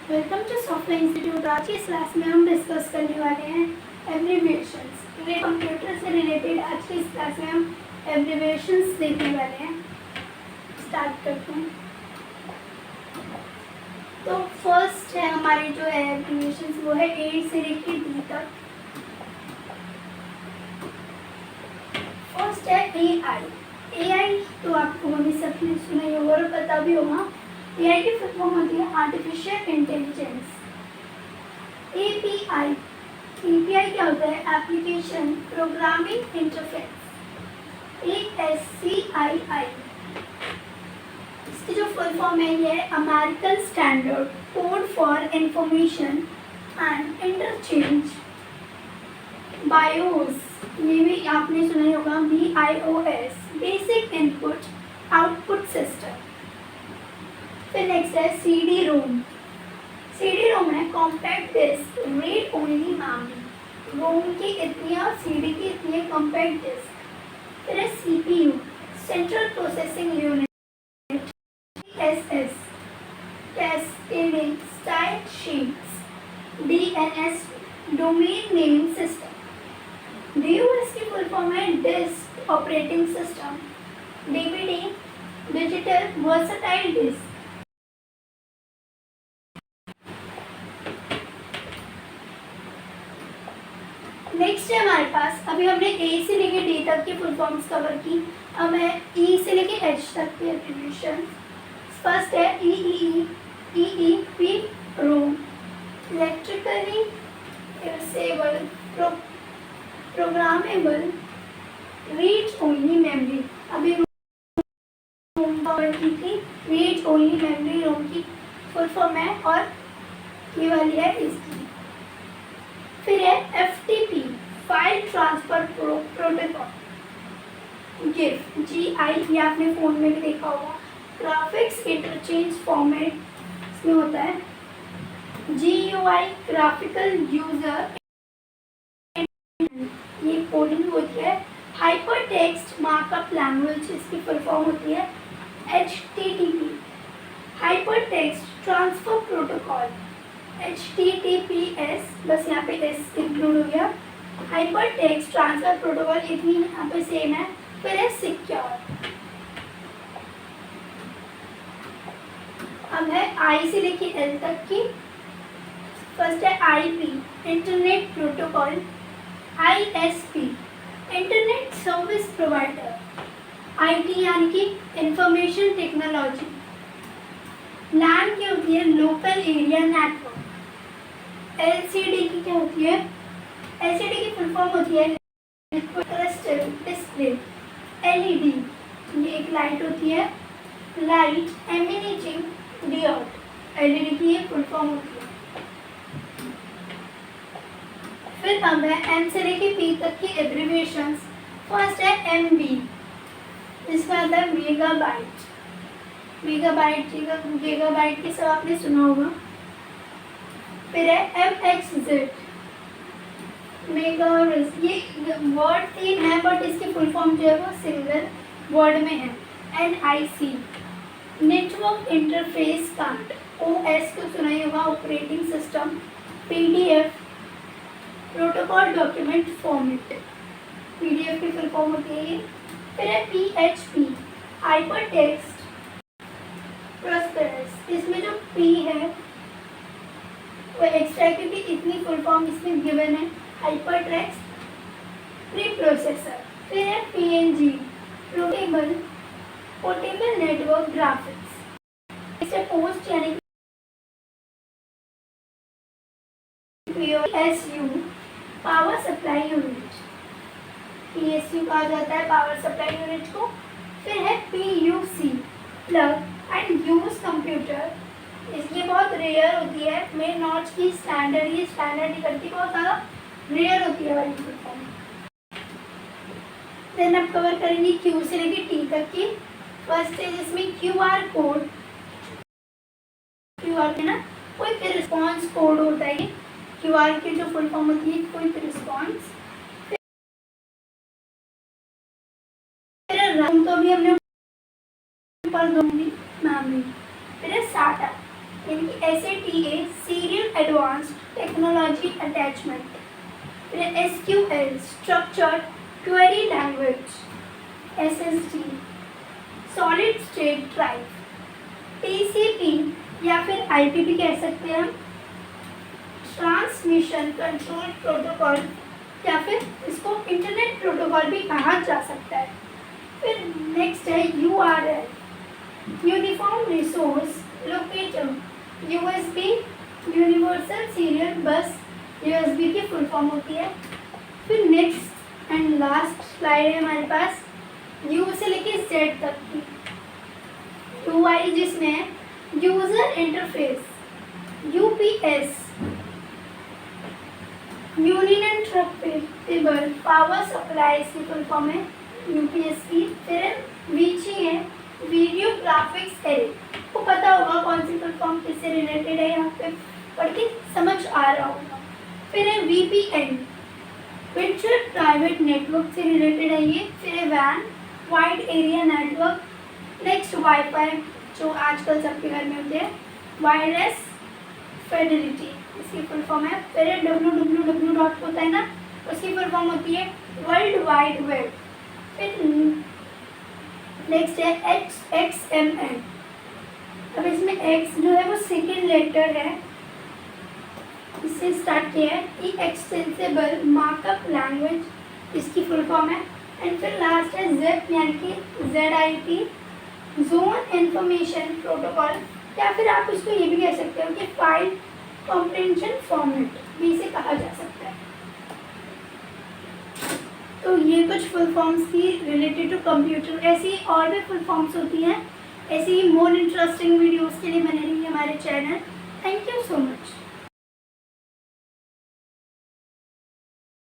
Welcome to software institute. आज की इस क्लास में हम डिस्कस करने वाले हैं एब्रीविएशंस। कंप्यूटर से रिलेटेड आज की इस क्लास में हम एब्रीविएशंस देखने वाले हैं। स्टार्ट करते हैं। तो फर्स्ट है हमारी जो है एब्रीविएशंस, वो है ए से लेकर डी तक। फर्स्ट है ए आई। तो आपको हमें सबने सुना ही होगा और पता भी होगा। AI की फुल फॉर्म होती है आर्टिफिशियल इंटेलिजेंस। API क्या होता है? Application programming interface. ASCII इसकी जो फुल फॉर्म है ये American standard code for information and interchange. BIOS, ये भी आपने सुना ही होगा। BIOS basic input output system. फिर नेक्स्ट है CD रोम। CD रोम है compact disc read only memory. ROM की इतनी और CD की इतनी कॉम्पैक्ट डिस्क। फिर है CPU central processing unit. SS cascading style sheets. DNS domain naming system. DOS की फुल फॉर्म है disk operating system. DVD digital versatile disc. Next है हमारे पास, अभी हमने ए से लेके डी तक की फुल फॉर्म्स कवर की। अब है ई से लेके एच तक की एब्रीविएशन। फर्स्ट है EEE ROM electrically erasable programmable read only memory. अभी रोम कवर की थी। रीड ओनली मेमोरी रोम की फुल फॉर्म है और ये वाली है इसकी। फिर है FTP file transfer protocol. GIF GI ये आपने फोन में भी देखा होगा। ग्राफिक्स इंटरचेंज फॉर्मेट इसमें होता है। GUI ग्राफिकल यूजर, ये कोडिंग होती है। हाइपर टेक्स्ट मार्कअप लैंग्वेज इसकी फुल फॉर्म होती है। HTTP hyper text transfer protocol. HTTPS बस यहाँ पे S इंक्लूड हो गया। हाइपर टेक्स्ट ट्रांसफर प्रोटोकॉल इतनी यहाँ पे सेम है। फिर है सिक्योर। अब है I से लेके L तक की। फर्स्ट है IP internet protocol. ISP internet service provider. IT यानी कि इंफॉर्मेशन टेक्नोलॉजी। LAN की होती है लोकल एरिया नेटवर्क। LCD की क्या होती है? LCD की फुल फॉर्म होती है क्रिस्टल डिस्प्ले। LED ये एक लाइट होती है, लाइट एमिनेटिंग डियोड। LED की ये फुल फॉर्म होती है। फिर अब है M से लेके P तक की एब्रीविएशंस। फर्स्ट है MB, इसका आता है मेगाबाइट। गीगाबाइट की सब आपने सुना होगा। फिर है MHZ मेगाहर्ट्ज। ये वर्ड 3 है बट इसकी फुल फॉर्म जो है वो सिंगल वर्ड में है। NIC network interface card. OS को सुना ही होगा operating system. PDF protocol document format. PDF की फुल फॉर्म होती है ये। फिर है PHP हाइपर टेक्स्ट प्रोसेसर्स। इसमें जो P है वो एक्स्ट्रा क्योंकि इतनी फुल फॉर्म इसमें गिवन है। Hyper text pre processor. फिर है PNG पोर्टेबल नेटवर्क ग्राफिक्स। इसे पोस्ट यानी PSU power supply unit. PSU कहा जाता है पावर सप्लाई यूनिट को। फिर है PUC plug and use computer. इसकी बहुत रेयर होती है। मेन नॉच की स्टैंडर्ड करती बहुत ज़्यादा रेयर होती है वाली फुल फॉर्म। देन अब कवर करेंगे Q से लेके T तक की। फर्स्ट है जिसमें QR कोड। QR है ना, क्विक रिस्पॉन्स कोड होता है। QR की जो फुल फॉर्म होती है क्विक रिस्पॉन्स। फिर RAM तो अभी हमने पर दूंगी मेमोरी। फिर है SATA यानी कि SATA serial advanced technology attachment, फिर SQL structured query language, SSD solid state drive, TCP या फिर IPP कह सकते हैं हम, ट्रांसमिशन कंट्रोल प्रोटोकॉल या फिर इसको इंटरनेट प्रोटोकॉल भी कहा जा सकता है। फिर नेक्स्ट है URL uniform resource locator, USB universal serial बस, USB की फुल फॉर्म होती है। फिर नेक्स्ट एंड लास्ट स्लाइड है हमारे पास U से लेके Z तक की UI, जिसमें user interface, UPS union power supply की फुल फॉर्म है UPS की। फिर VG है वीडियो ग्राफिक्स एरे, को पता होगा कौन सी फुल फॉर्म किससे रिलेटेड है, यहाँ पे पढ़ के समझ आ रहा होगा। फिर है VPN वर्चुअल प्राइवेट नेटवर्क से रिलेटेड है ये। फिर है WAN wide area network. Next wifi जो आजकल सबके घर में होते हैं, वायरलेस फिडेलिटी इसकी फुल फॉर्म है। फिर www डॉट होता है ना, उसकी फुल फॉर्म होती है वर्ल्ड वाइड वेब। फिर नेक्स्ट है XML, अब इसमें X जो है वो सेकेंड लेटर है, इससे स्टार्ट किया है कि एक्सटेंसिबल मार्कअप लैंग्वेज, इसकी फुल फॉर्म है। एंड फिर लास्ट है ZIP यानी कि ZIP जोन इंफॉर्मेशन प्रोटोकॉल, या फिर आप इसको ये भी कह सकते हो कि फाइल कॉम्प्रिहेंशन फॉर्मेट भी इसे कहा जा सकता है। तो ये कुछ फुल फॉर्म्स की रिलेटेड टू कंप्यूटर, ऐसी और भी फुल फॉर्म्स होती हैं। ऐसी ही मोर इंटरेस्टिंग वीडियोस के लिए बने रहिए हमारे चैनल।